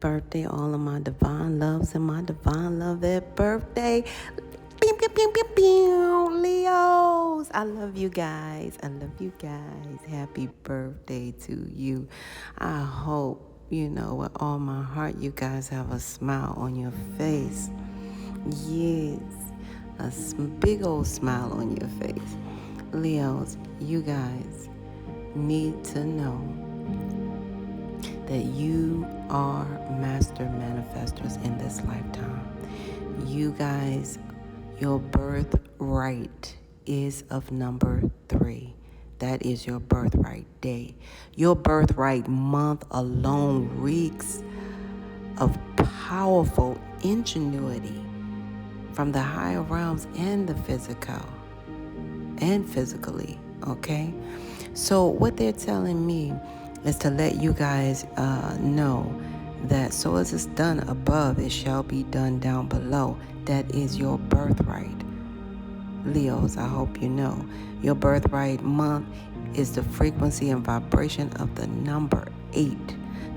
Birthday, all of my divine loves and my divine love at birthday. Pew, pew, pew, pew, pew. Leos, I love you guys. I love you guys. Happy birthday to you. I hope, with all my heart, you guys have a smile on your face. Yes, big old smile on your face. Leos, you guys need to know that you are master manifestors in this lifetime. You guys, your birthright is of number 3. That is your birthright day. Your birthright month alone reeks of powerful ingenuity from the higher realms and the physical and physically, okay? So what they're telling me is to let you guys know that so as it's done above, it shall be done down below. That is your birthright. Leos, I hope you know. Your birthright month is the frequency and vibration of the number 8.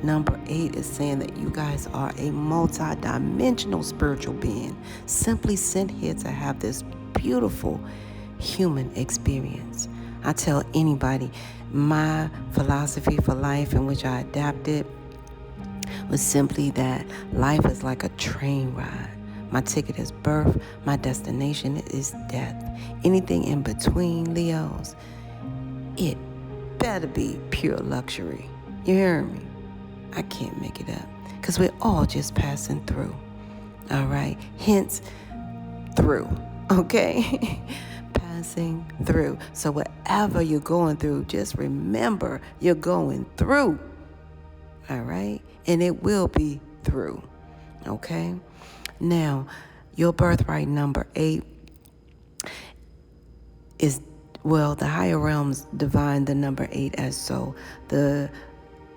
Number 8 is saying that you guys are a multi-dimensional spiritual being, simply sent here to have this beautiful human experience. I tell anybody, my philosophy for life in which I adapted was simply that life is like a train ride. My ticket is birth, my destination is death. Anything in between, Leos, it better be pure luxury. You hear me? I can't make it up, because we're all just passing through. All right? Hence, through. Okay? Passing through. So whatever you're going through, just remember you're going through. All right? And it will be through. Okay? Now, your birthright number 8 is, the higher realms divine the number 8 as so. The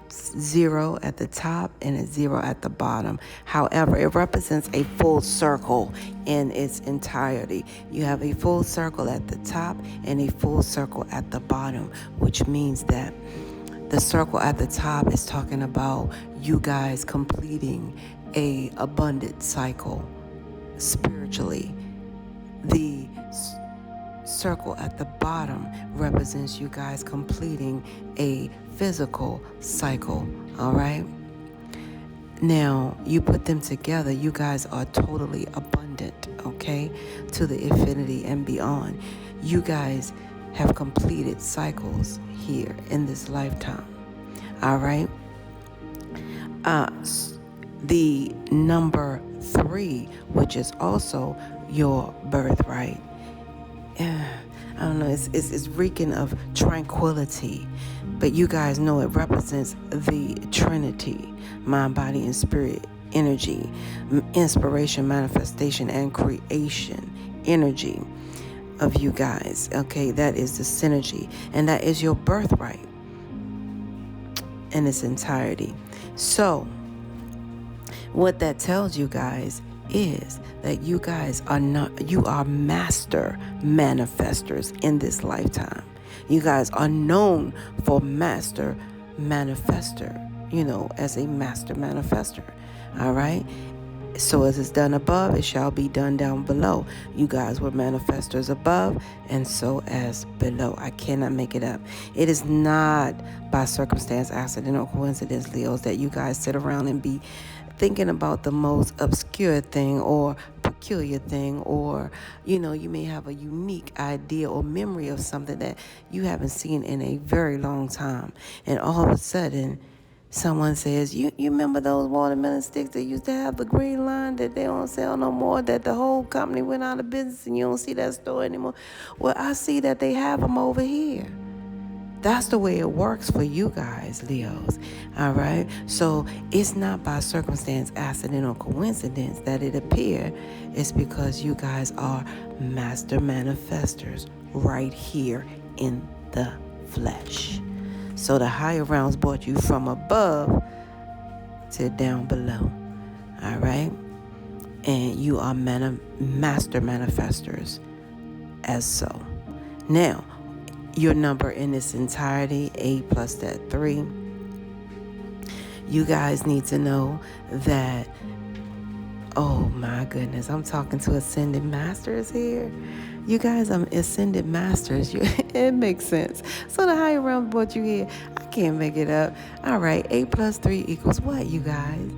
0 at the top and a 0 at the bottom. However, it represents a full circle in its entirety. You have a full circle at the top and a full circle at the bottom, which means that the circle at the top is talking about you guys completing a abundant cycle spiritually. The circle at the bottom represents you guys completing a physical cycle. All right, now you put them together, you guys are totally abundant, okay, to the infinity and beyond. You guys have completed cycles here in this lifetime. All right, the number 3, which is also your birthright, I don't know, it's reeking of tranquility, but you guys know it represents the Trinity, mind, body, and spirit energy, inspiration, manifestation, and creation energy of you guys. Okay, that is the synergy, and that is your birthright in its entirety. So what that tells you guys is that you guys are master manifestors in this lifetime. You guys are known for master manifester, as a master manifester. All right. So as it's done above, it shall be done down below. You guys were manifestors above, and so as below. I cannot make it up. It is not by circumstance, accident, or coincidence, Leos, that you guys sit around and be thinking about the most obscure thing or peculiar thing, or you may have a unique idea or memory of something that you haven't seen in a very long time, and all of a sudden someone says, you remember those watermelon sticks that used to have the green line that they don't sell no more, that the whole company went out of business and you don't see that store anymore? Well, I see that they have them over here. That's the way it works for you guys, Leos. All right? So it's not by circumstance, accident, or coincidence that it appear. It's because you guys are master manifestors right here in the flesh. So the higher realms brought you from above to down below. All right? And you are master manifestors as so. Now, your number in its entirety, 8 plus that 3, You guys need to know that, oh my goodness, I'm talking to Ascended Masters here. You guys, I'm Ascended Masters. It makes sense. So the higher realm brought you here. I can't make it up. All right, 8 plus 3 equals what, you guys?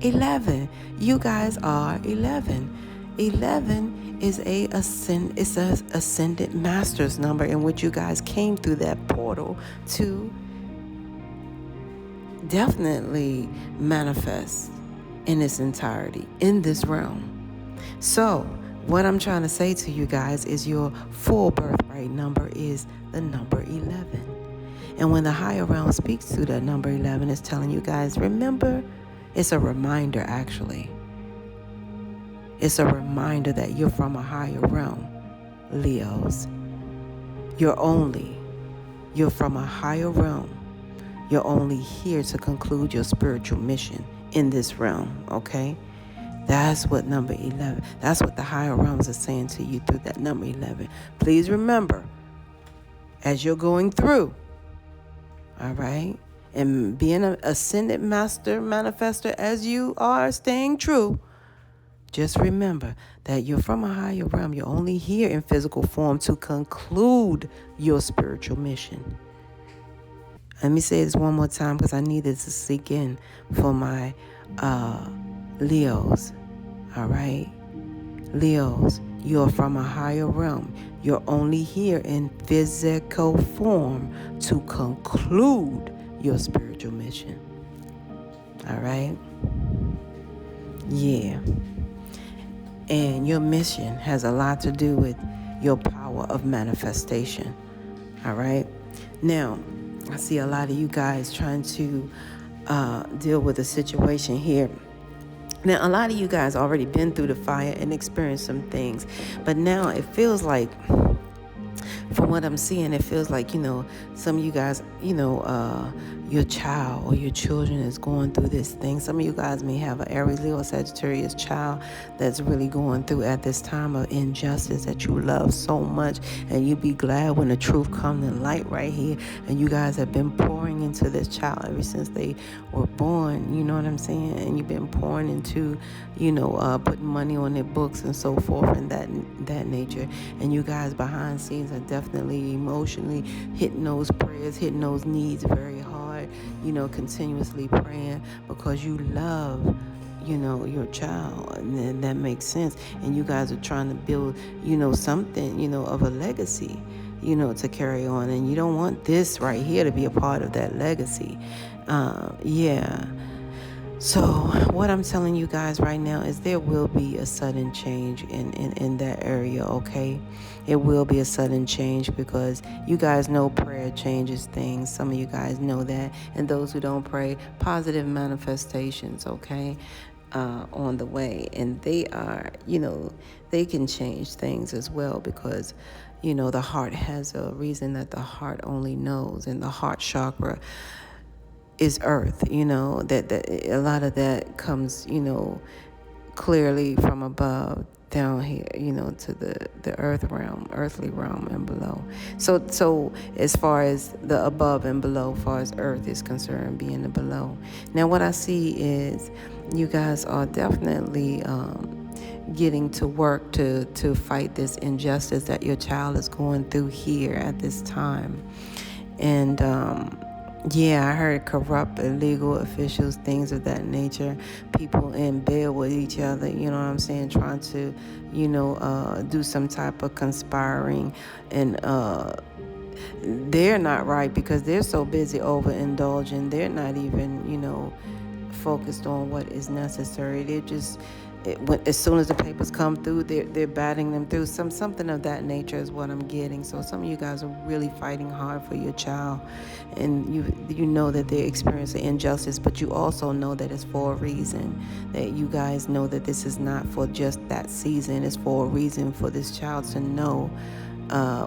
11. You guys are 11. 11 is a Ascended Masters number in which you guys came through that portal to definitely manifest in its entirety in this realm. So what I'm trying to say to you guys is your full birthright number is the number 11. And when the higher realm speaks to that number 11, it's telling you guys, remember, it's a reminder actually. It's a reminder that you're from a higher realm, Leos. You're from a higher realm. You're only here to conclude your spiritual mission in this realm, okay? That's what number 11, that's what the higher realms are saying to you through that number 11. Please remember, as you're going through, all right, and being an ascended master manifester as you are staying true, just remember that you're from a higher realm. You're only here in physical form to conclude your spiritual mission. Let me say this one more time because I need this to sink in for my Leos. All right? Leos, you're from a higher realm. You're only here in physical form to conclude your spiritual mission. All right? Yeah. And your mission has a lot to do with your power of manifestation. All right? Now, I see a lot of you guys trying to deal with a situation here. Now, a lot of you guys already been through the fire and experienced some things. But now it feels like, from what I'm seeing, it feels like, some of you guys, your child or your children is going through this thing. Some of you guys may have an Aries, Leo, Sagittarius child that's really going through at this time of injustice that you love so much. And you be glad when the truth comes to light right here. And you guys have been pouring into this child ever since they were born. You know what I'm saying? And you've been pouring into, putting money on their books and so forth and that nature. And you guys behind the scenes are definitely emotionally hitting those prayers, hitting those needs very hard, continuously praying because you love, your child, and that makes sense. And you guys are trying to build, something, of a legacy, to carry on. And you don't want this right here to be a part of that legacy. Yeah. So what I'm telling you guys right now is there will be a sudden change in that area, okay? It will be a sudden change because you guys know prayer changes things. Some of you guys know that. And those who don't pray, positive manifestations, okay, on the way. And they are, they can change things as well because, the heart has a reason that the heart only knows. And the heart chakra is earth, that a lot of that comes, clearly from above down here, to the earth realm, earthly realm and below. So as far as the above and below, as far as earth is concerned, being the below. Now what I see is you guys are definitely getting to work to fight this injustice that your child is going through here at this time. And yeah, I heard corrupt, illegal officials, things of that nature, people in bed with each other, you know what I'm saying, trying to, do some type of conspiring. And they're not right because they're so busy overindulging. They're not even, focused on what is necessary. They're just, as soon as the papers come through, they're batting them through. Something of that nature is what I'm getting. So some of you guys are really fighting hard for your child, and you know that they're experiencing injustice, but you also know that it's for a reason. That you guys know that this is not for just that season. It's for a reason for this child to know.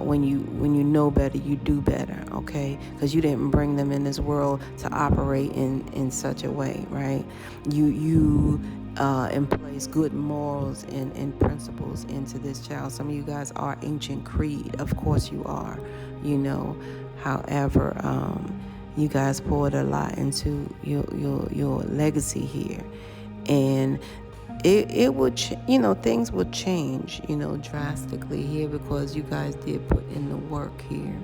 When you know better, you do better, okay? Because you didn't bring them in this world to operate in such a way, right? You place good morals and principles into this child. Some of you guys are ancient creed. Of course you are, However, You guys poured a lot into your legacy here, and it would things would change drastically here, because you guys did put in the work here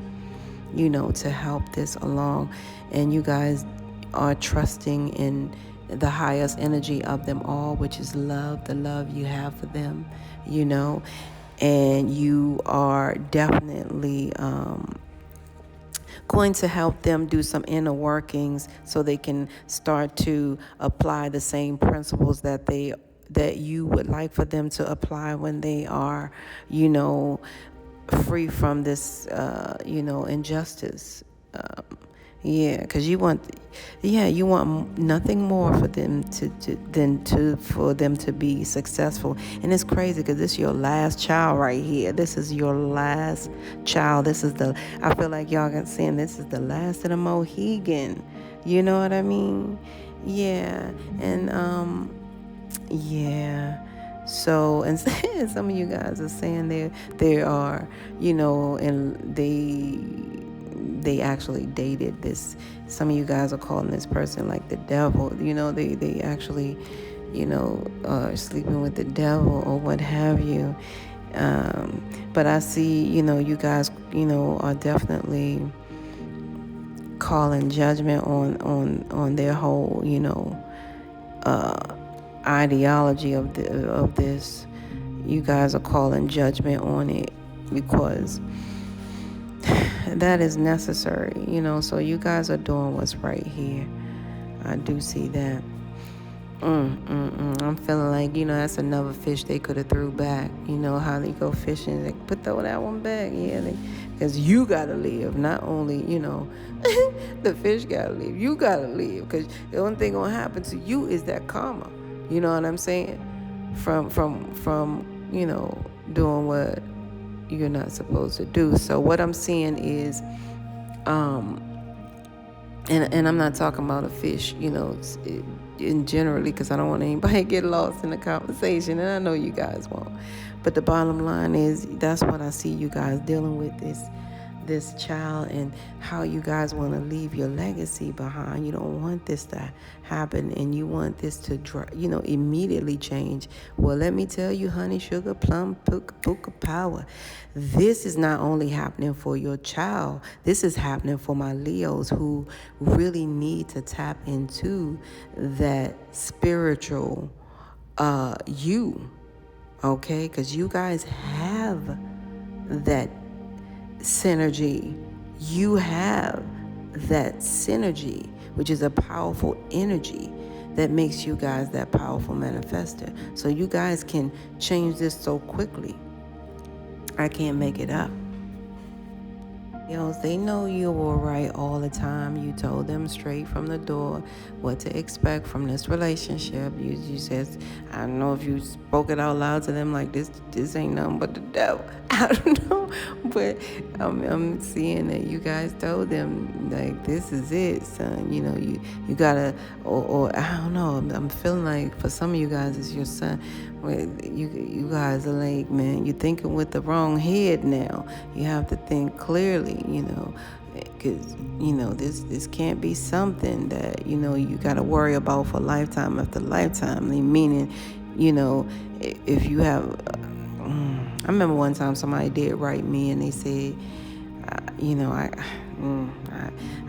to help this along, and you guys are trusting in the highest energy of them all, which is love, the love you have for them, and you are definitely going to help them do some inner workings so they can start to apply the same principles that you would like for them to apply when they are, free from this, injustice. Because you want nothing more for them for them to be successful. And it's crazy because this is your last child right here. This is your last child. I feel like y'all got saying this is the last of the Mohegan. You know what I mean? Yeah. And yeah. So, and some of you guys are saying they are, and they actually dated this. Some of you guys are calling this person like the devil. They actually, are sleeping with the devil or what have you. But I see, you guys, are definitely calling judgment on their whole, ideology of this. You guys are calling judgment on it because that is necessary, so you guys are doing what's right here. I do see that. I'm feeling like, that's another fish they could have threw back. How they go fishing, they throw that one back. Yeah, because you gotta live. Not only, the fish gotta live, you gotta live, because the only thing gonna happen to you is that karma. You know what I'm saying? From doing what you're not supposed to do. So what I'm seeing is, and I'm not talking about a fish, in generally, because I don't want anybody to get lost in the conversation, and I know you guys won't. But the bottom line is, that's what I see you guys dealing with, this child, and how you guys want to leave your legacy behind. You don't want this to happen, and you want this to immediately change. Well, let me tell you, honey, sugar, plum, puka power, this is not only happening for your child, this is happening for my Leos who really need to tap into that spiritual you, okay? Because you guys have that synergy. You have that synergy, which is a powerful energy that makes you guys that powerful manifester. So you guys can change this so quickly. I can't make it up. They know you were right all the time. You told them straight from the door what to expect from this relationship. You said, I don't know if you spoke it out loud to them like this ain't nothing but the devil. I don't know, but I'm seeing that you guys told them like, this is it, son. You gotta, or I don't know. I'm feeling like for some of you guys it's your son. You guys are like, man, you're thinking with the wrong head now. You have to think clearly, because this can't be something that you got to worry about for lifetime after lifetime. Meaning, if you have, I remember one time somebody did write me and they said,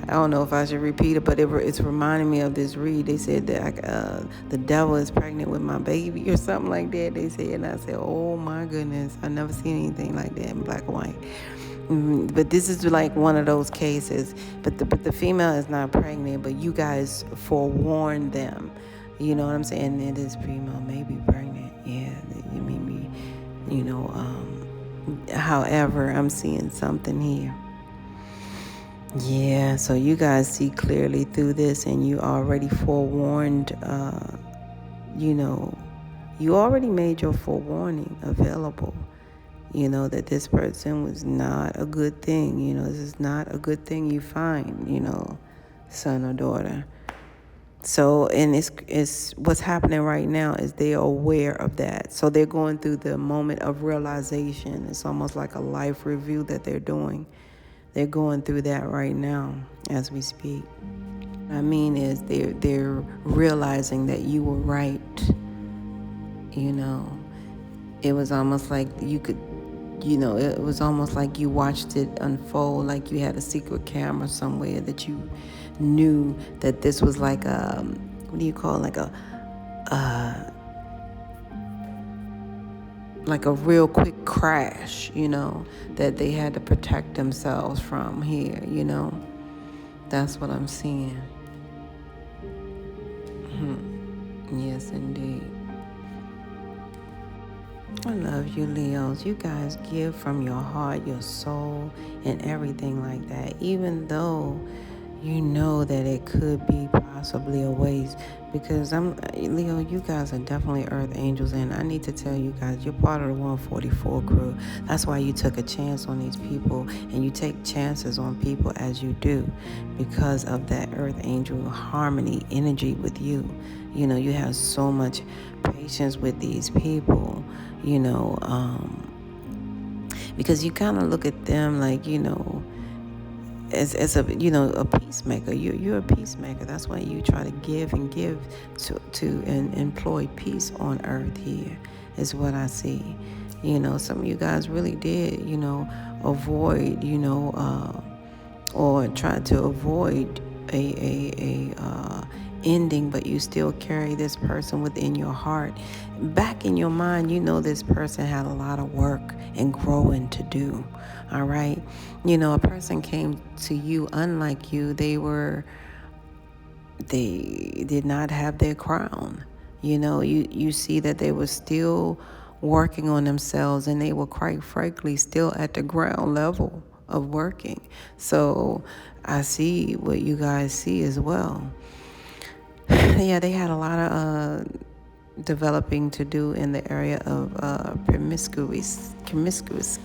I don't know if I should repeat it, but it's reminding me of this read. They said that the devil is pregnant with my baby or something like that. They said, and I said, oh my goodness, I never seen anything like that in black and white. But this is like one of those cases. But the female is not pregnant, but you guys forewarned them. You know what I'm saying? And this female may be pregnant. Yeah, you mean me. However, I'm seeing something here. Yeah, so you guys see clearly through this, and you already forewarned, you already made your forewarning available, that this person was not a good thing. This is not a good thing you find, son or daughter. So, and it's what's happening right now is they are aware of that. So they're going through the moment of realization. It's almost like a life review that they're doing. They're going through that right now as we speak. What I mean is they're realizing that you were right. It was almost like you could, it was almost like you watched it unfold, like you had a secret camera somewhere that you knew that this was like what do you call it? Like a real quick crash, that they had to protect themselves from here, That's what I'm seeing. Yes, indeed. I love you, Leos. You guys give from your heart, your soul, and everything like that, even though you know that it could be possibly a waste. Because Leo, you guys are definitely earth angels, and I need to tell you guys, you're part of the 144 crew. That's why you took a chance on these people, and you take chances on people as you do, because of that earth angel harmony energy with you. You have so much patience with these people, because you kind of look at them like, as a peacemaker. You're a peacemaker. That's why you try to give to and employ peace on earth here, is what I see. Some of you guys really did, avoid, or try to avoid a ending, but you still carry this person within your heart. Back in your mind, this person had a lot of work and growing to do. All right. A person came to you unlike you. They did not have their crown. You see that they were still working on themselves, and they were, quite frankly, still at the ground level of working. So I see what you guys see as well. Yeah, they had a lot of developing to do in the area of promiscuously,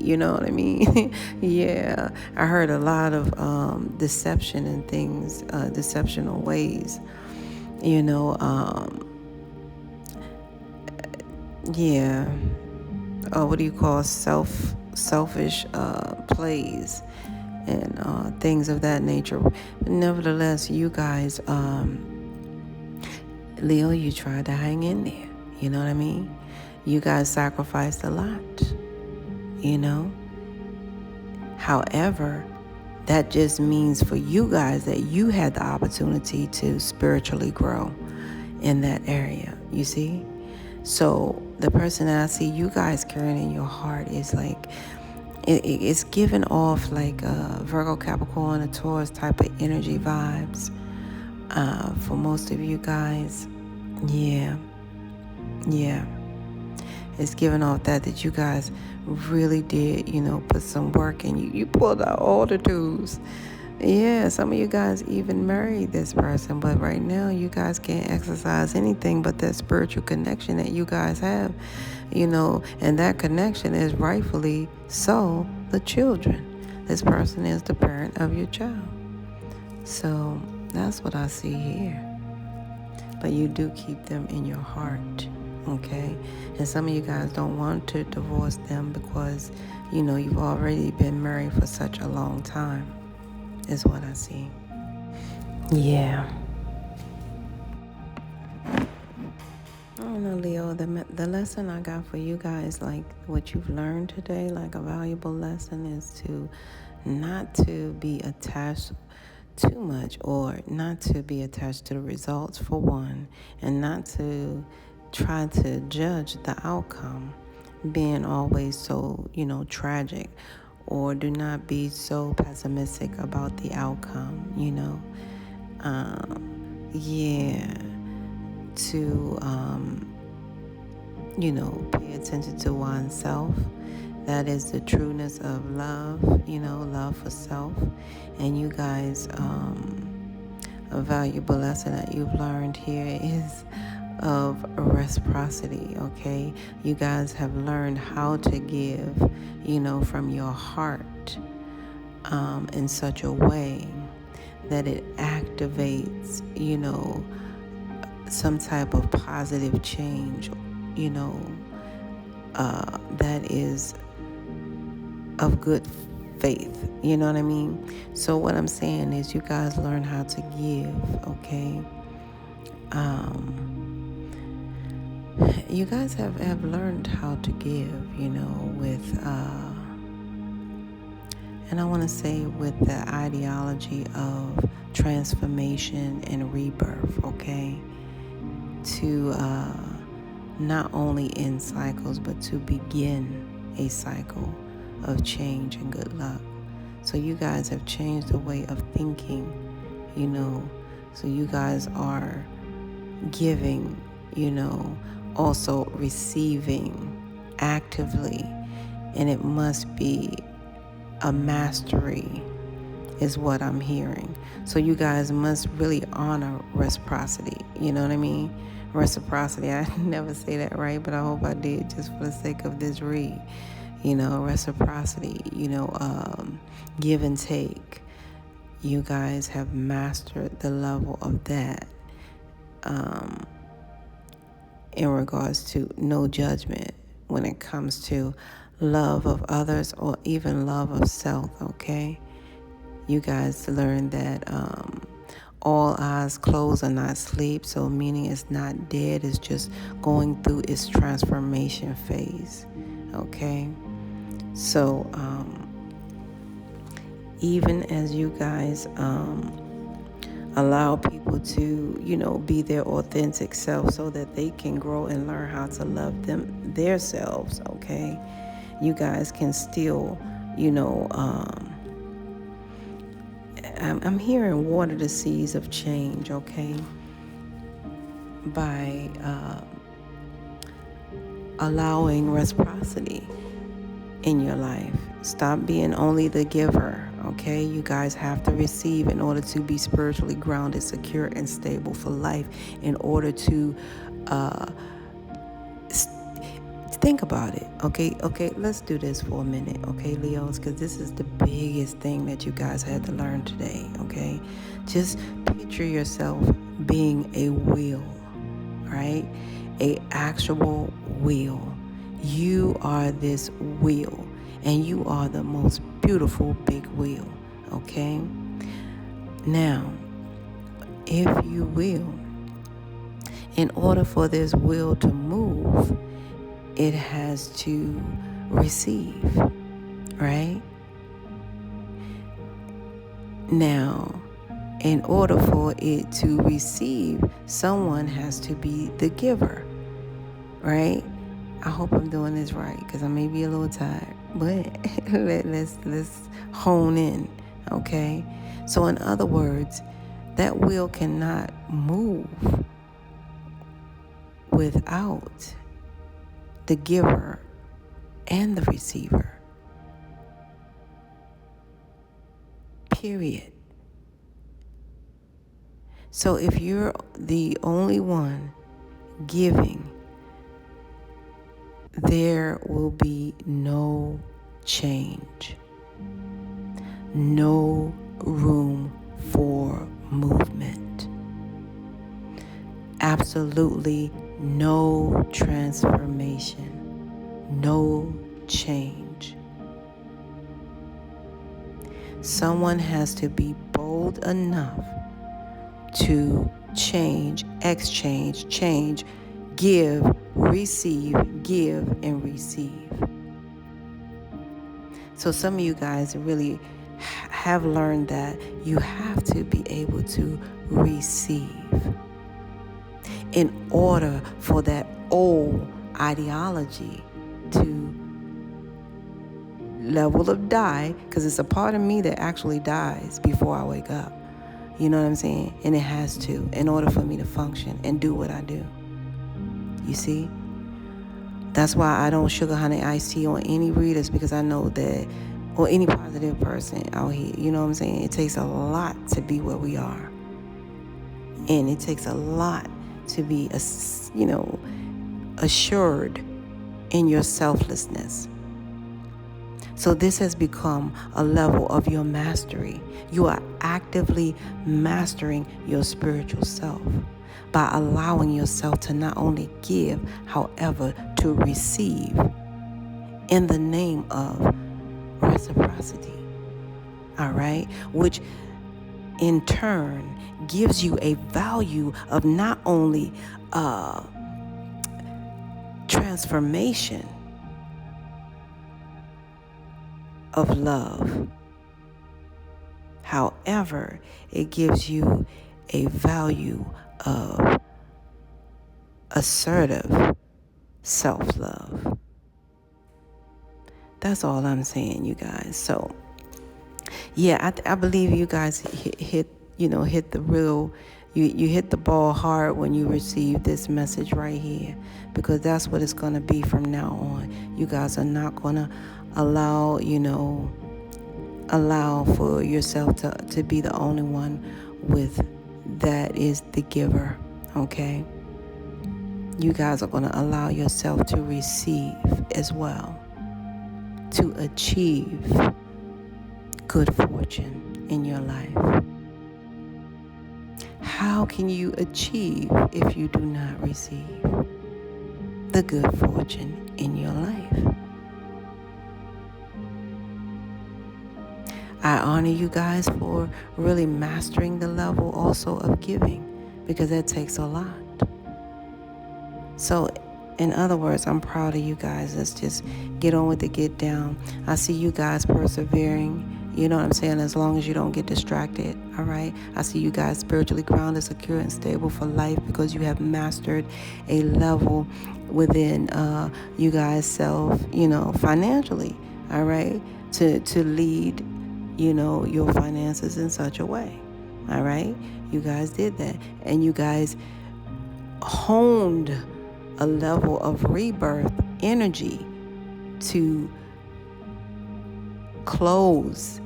you know what I mean? Yeah, I heard a lot of deception and things, deceptional ways, yeah. What do you call selfish plays and things of that nature. But nevertheless, you guys, Leo, you tried to hang in there. You know what I mean? You guys sacrificed a lot. However, that just means for you guys that you had the opportunity to spiritually grow in that area. You see? So the person that I see you guys carrying in your heart is like, it's giving off like a Virgo, Capricorn, a Taurus type of energy vibes for most of you guys. Yeah. It's giving off that you guys really did, put some work in. You pulled out all the tools. Yeah, some of you guys even married this person, but right now you guys can't exercise anything but that spiritual connection that you guys have, and that connection is rightfully so the children. This person is the parent of your child. So that's what I see here. But you do keep them in your heart, okay? And some of you guys don't want to divorce them because, you've already been married for such a long time, is what I see. Yeah. I don't know, Leo, the lesson I got for you guys, like what you've learned today, like a valuable lesson, is to not to be attached too much, or not to be attached to the results, for one, and not to try to judge the outcome, being always so, tragic, or do not be so pessimistic about the outcome, to, pay attention to oneself. That is the trueness of love, love for self. And you guys, a valuable lesson that you've learned here is of reciprocity, okay? You guys have learned how to give, from your heart, in such a way that it activates, some type of positive change, that is of good faith. You know what I mean? So what I'm saying is you guys learn how to give, okay? You guys have learned how to give, with, and I want to say with the ideology of transformation and rebirth, okay? To not only end cycles, but to begin a cycle of change and good luck. So you guys have changed the way of thinking, so you guys are giving, also receiving actively, and it must be a mastery is what I'm hearing. So you guys must really honor reciprocity. You know what I mean? Reciprocity. I never say that right, but I hope I did just for the sake of this read. Reciprocity, give and take. You guys have mastered the level of that in regards to no judgment when it comes to love of others or even love of self, okay? You guys learn that all eyes closed are not asleep, so meaning it's not dead, it's just going through its transformation phase, okay? So even as you guys allow people to, be their authentic self so that they can grow and learn how to love themselves, okay? You guys can still, I'm hearing water the seeds of change, okay? By allowing reciprocity in your life. Stop being only the giver, okay? You guys have to receive in order to be spiritually grounded, secure, and stable for life. In order to think about it, okay? Let's do this for a minute, okay, Leos? Because this is the biggest thing that you guys had to learn today, okay? Just picture yourself being a wheel, right? A actual wheel. You are this wheel, and you are the most beautiful big wheel, okay? Now, if you will, in order for this wheel to move, it has to receive, right? Now, in order for it to receive, someone has to be the giver, right? I hope I'm doing this right because I may be a little tired, but let's hone in, okay? So in other words, that wheel cannot move without the giver and the receiver. Period. So if you're the only one giving, there will be no change, no room for movement, absolutely no transformation, no change. Someone has to be bold enough to change, exchange, change, give, receive, give, and receive. So some of you guys really have learned that you have to be able to receive in order for that old ideology to level of die, because it's a part of me that actually dies before I wake up. You know what I'm saying? And it has to, in order for me to function and do what I do. You see? That's why I don't sugar honey iced tea on any readers, because I know that, or any positive person out here, you know what I'm saying? It takes a lot to be where we are. And it takes a lot to be, assured in your selflessness. So this has become a level of your mastery. You are actively mastering your spiritual self by allowing yourself to not only give, however, to receive in the name of reciprocity. all right? Which in turn gives you a value of not only transformation of love, however, it gives you a value of assertive self-love. That's all I'm saying, you guys. So yeah, I believe you guys hit the real, you hit the ball hard when you receive this message right here, because that's what it's going to be from now on. You guys are not going to allow for yourself to be the only one with that is the giver, okay? You guys are going to allow yourself to receive as well, to achieve good fortune in your life. How can you achieve if you do not receive the good fortune in your life? I honor you guys for really mastering the level also of giving, because that takes a lot. So in other words, I'm proud of you guys. Let's just get on with the get down. I see you guys persevering. You know what I'm saying? As long as you don't get distracted, all right? I see you guys spiritually grounded, secure, and stable for life, because you have mastered a level within you guys self, financially, all right? To lead, your finances in such a way, all right? You guys did that. And you guys honed a level of rebirth energy to close,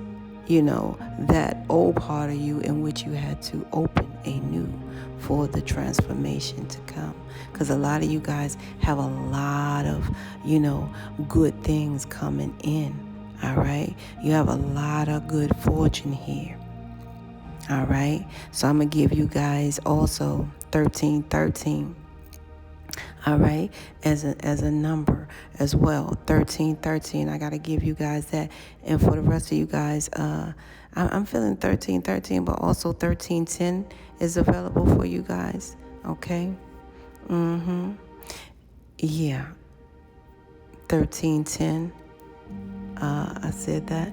that old part of you in which you had to open anew for the transformation to come. Because a lot of you guys have a lot of, good things coming in, all right? You have a lot of good fortune here, all right? So I'm going to give you guys also 1313. All right, as a number as well, 1313. I gotta give you guys that, and for the rest of you guys, I'm feeling 1313, but also 1310 is available for you guys. Okay, yeah, 1310. I said that.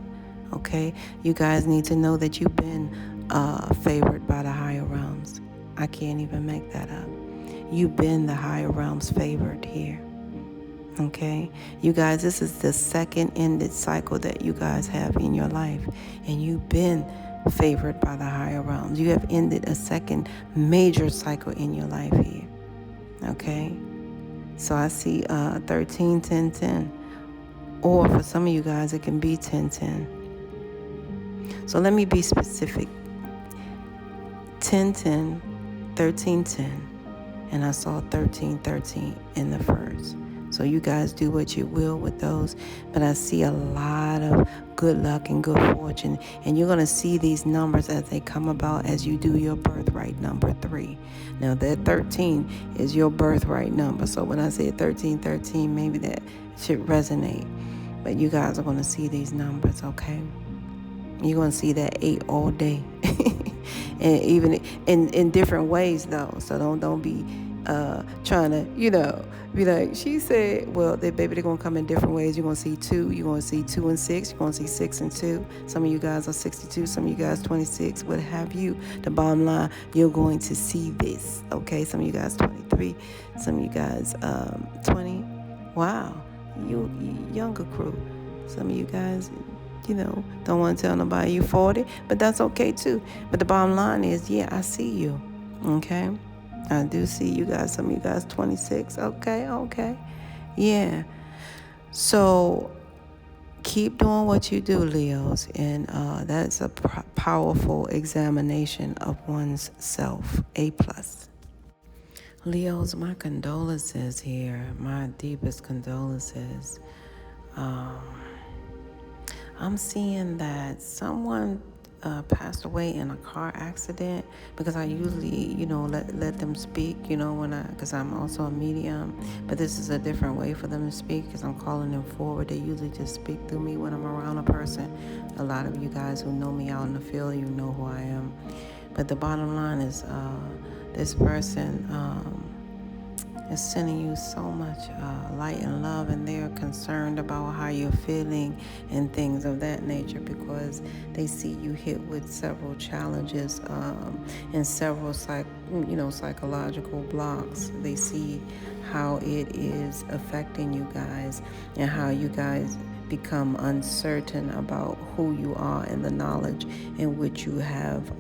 Okay, you guys need to know that you've been favored by the higher realms. I can't even make that up. You've been the higher realms favored here. Okay? You guys, this is the second ended cycle that you guys have in your life. And you've been favored by the higher realms. You have ended a second major cycle in your life here. Okay? So I see 13, 10, 10. Or for some of you guys, it can be 10, 10. So let me be specific. 10, 10, 13, 10. And I saw 1313 in the first. So you guys do what you will with those. But I see a lot of good luck and good fortune. And you're going to see these numbers as they come about as you do your birthright number 3. Now that 13 is your birthright number. So when I say 1313, maybe that should resonate. But you guys are going to see these numbers, okay? You're going to see that 8 all day. And even in different ways, though. So don't be trying to, be like, she said, well, they're going to come in different ways. You're going to see 2. You're going to see 2 and 6. You're going to see 6 and 2. Some of you guys are 62. Some of you guys 26. What have you. The bottom line, you're going to see this, okay? Some of you guys 23. Some of you guys 20. Wow. You younger crew. Some of you guys, don't want to tell nobody you 40, but that's okay too. But the bottom line is, yeah, I see you, okay? I do see you guys. Some of you guys 26, okay, yeah. So keep doing what you do, Leos, and that's a powerful examination of one's self, A+. Leos, my condolences here, my deepest condolences. I'm seeing that someone passed away in a car accident, because I usually, let them speak, because I'm also a medium, but this is a different way for them to speak because I'm calling them forward. They usually just speak through me when I'm around a person. A lot of you guys who know me out in the field, you know who I am. But the bottom line is, this person is sending you so much light and love, and they're concerned about how you're feeling and things of that nature, because they see you hit with several challenges and several psychological blocks. They see how it is affecting you guys and how you guys become uncertain about who you are and the knowledge in which you have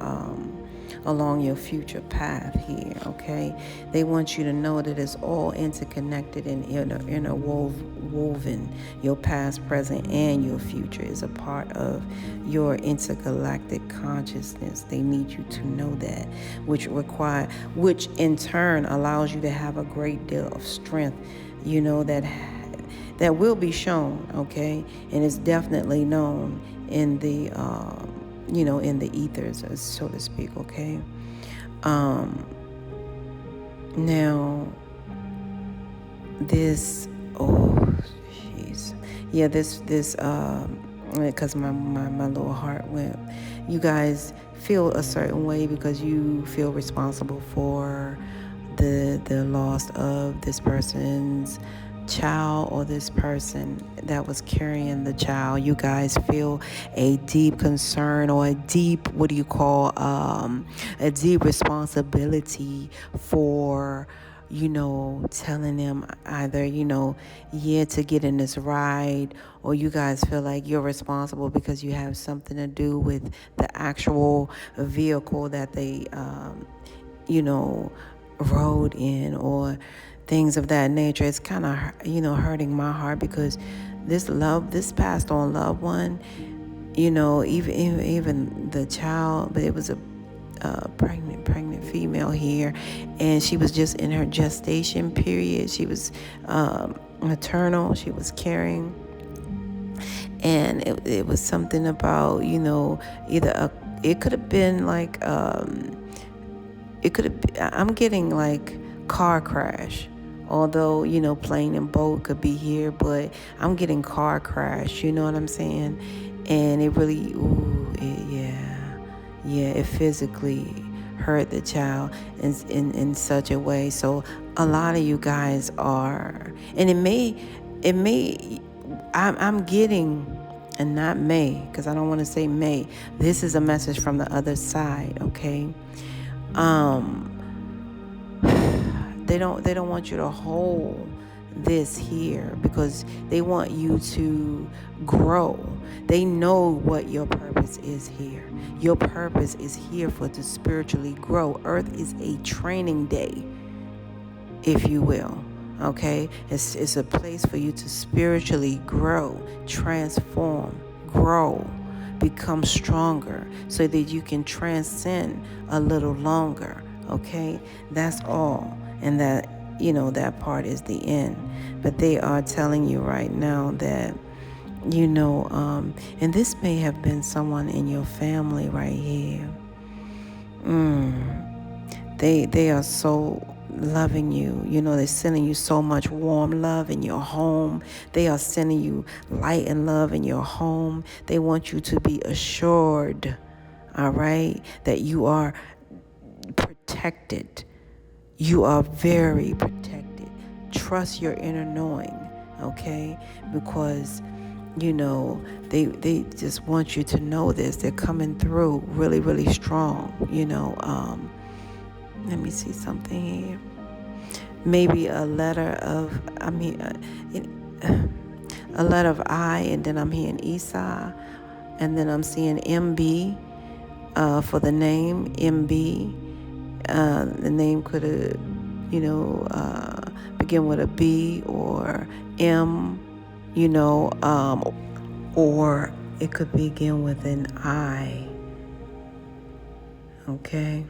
along your future path here, okay? They want you to know that it's all interconnected and interwoven. Your past, present, and your future is a part of your intergalactic consciousness. They need you to know that, which in turn allows you to have a great deal of strength, that will be shown, okay? And it's definitely known in the in the ethers, so to speak, okay? Now, this, because my little heart went, you guys feel a certain way because you feel responsible for the loss of this person's child, or this person that was carrying the child. You guys feel a deep concern, or a deep, a deep responsibility for, telling them either, to get in this ride, or you guys feel like you're responsible because you have something to do with the actual vehicle that they, rode in, or things of that nature. It's kind of, hurting my heart, because this passed on loved one, even the child, but it was a pregnant female here, and she was just in her gestation period. She was maternal. She was carrying, and it was something about, it could have been like, I'm getting like car crash. Although, plane and boat could be here, but I'm getting car crash, you know what I'm saying? And it really, it physically hurt the child in such a way. So a lot of you guys are, and I'm getting, and not may, because I don't want to say may. This is a message from the other side, okay? They don't want you to hold this here, because they want you to grow. They know what your purpose is here. Your purpose is here to spiritually grow. Earth is a training day, if you will. Okay? It's a place for you to spiritually grow, transform, grow, become stronger, so that you can transcend a little longer. Okay? That's all. And that, that part is the end. But they are telling you right now that, and this may have been someone in your family right here. They are so loving you. They're sending you so much warm love in your home. They are sending you light and love in your home. They want you to be assured, all right, that you are protected. You are very protected. Trust your inner knowing, okay? Because, they just want you to know this. They're coming through really, really strong, Let me see something here. Maybe a letter of I, and then I'm hearing Esau, and then I'm seeing MB for the name, MB. The name could have, begin with a B or M, or it could begin with an I. Okay?